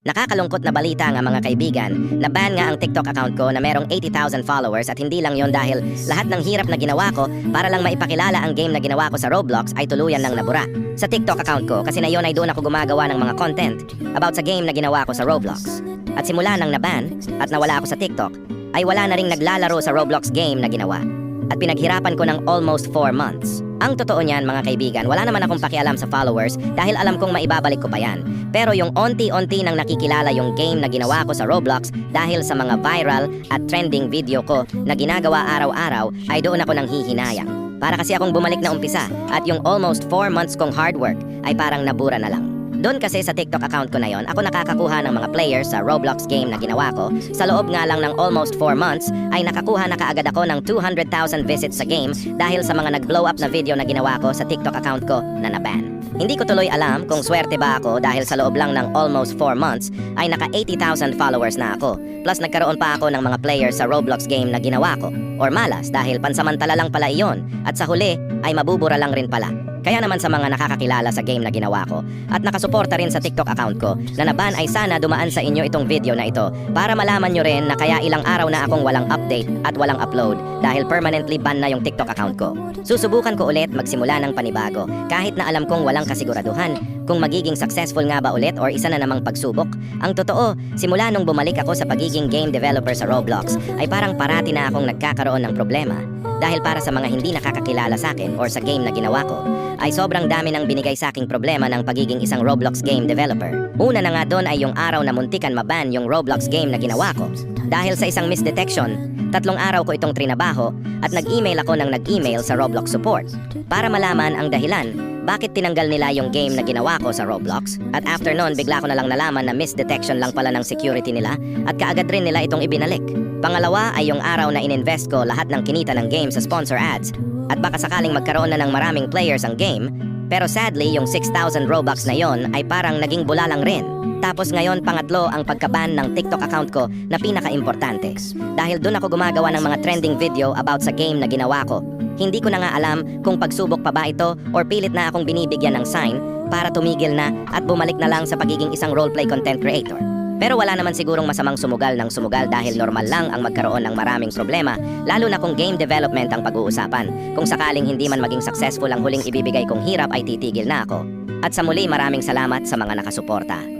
Nakakalungkot na balita nga mga kaibigan, na-ban nga ang TikTok account ko na merong 80,000 followers at hindi lang yon dahil lahat ng hirap na ginawa ko para lang maipakilala ang game na ginawa ko sa Roblox ay tuluyan ng nabura. Sa TikTok account ko kasi na yon ay doon ako gumagawa ng mga content about sa game na ginawa ko sa Roblox. At simula nang na-ban at nawala ako sa TikTok, ay wala na ring naglalaro sa Roblox game na ginawa. At pinaghirapan ko ng almost 4 months. Ang totoo niyan mga kaibigan, wala naman akong pakialam sa followers dahil alam kong maibabalik ko pa yan. Pero yung onti-onti nang nakikilala yung game na ginawa ko sa Roblox dahil sa mga viral at trending video ko na ginagawa araw-araw ay doon ako nang hihinayang. Para kasi akong bumalik na umpisa at yung almost 4 months kong hard work ay parang nabura na lang. Doon kasi sa TikTok account ko na yon, ako nakakakuha ng mga players sa Roblox game na ginawa ko. Sa loob nga lang ng almost 4 months, ay nakakuha na kaagad ako ng 200,000 visits sa game dahil sa mga nag-blow up na video na ginawa ko sa TikTok account ko na na-ban. Hindi ko tuloy alam kung swerte ba ako dahil sa loob lang ng almost 4 months ay naka 80,000 followers na ako. Plus nagkaroon pa ako ng mga players sa Roblox game na ginawa ko. Or malas dahil pansamantala lang pala iyon at sa huli ay mabubura lang rin pala. Kaya naman sa mga nakakakilala sa game na ginawa ko at nakasuporta rin sa TikTok account ko na naban ay sana dumaan sa inyo itong video na ito para malaman nyo rin na kaya ilang araw na akong walang update at walang upload dahil permanently ban na yung TikTok account ko. Susubukan ko ulit magsimula ng panibago kahit na alam kong walang kasiguraduhan kung magiging successful nga ba ulit or isa na namang pagsubok. Ang totoo, simula nung bumalik ako sa pagiging game developer sa Roblox ay parang parati na akong nagkakaroon ng problema. Dahil para sa mga hindi nakakakilala sa akin or sa game na ginawa ko, ay sobrang dami nang binigay sa aking problema ng pagiging isang Roblox game developer. Una na nga doon ay yung araw na muntikan maban yung Roblox game na ginawa ko. Dahil sa isang misdetection, 3 araw ko itong trinabaho at nag-email ako ng nag-email sa Roblox support para malaman ang dahilan bakit tinanggal nila yung game na ginawa ko sa Roblox. At after nun, bigla ko na lang nalaman na misdetection lang pala ng security nila at kaagad rin nila itong ibinalik. Pangalawa ay yung araw na ininvest ko lahat ng kinita ng game sa sponsor ads at baka sakaling magkaroon na ng maraming players ang game, pero sadly yung 6,000 Robux na yon ay parang naging bulalang rin. Tapos ngayon pangatlo ang pagkaban ng TikTok account ko na pinaka-importante. Dahil doon ako gumagawa ng mga trending video about sa game na ginawa ko. Hindi ko na nga alam kung pagsubok pa ba ito or pilit na akong binibigyan ng sign para tumigil na at bumalik na lang sa pagiging isang roleplay content creator. Pero wala naman sigurong masamang sumugal ng sumugal dahil normal lang ang magkaroon ng maraming problema, lalo na kung game development ang pag-uusapan. Kung sakaling hindi man maging successful ang huling ibibigay kong hirap ay titigil na ako. At sa muli maraming salamat sa mga nakasuporta.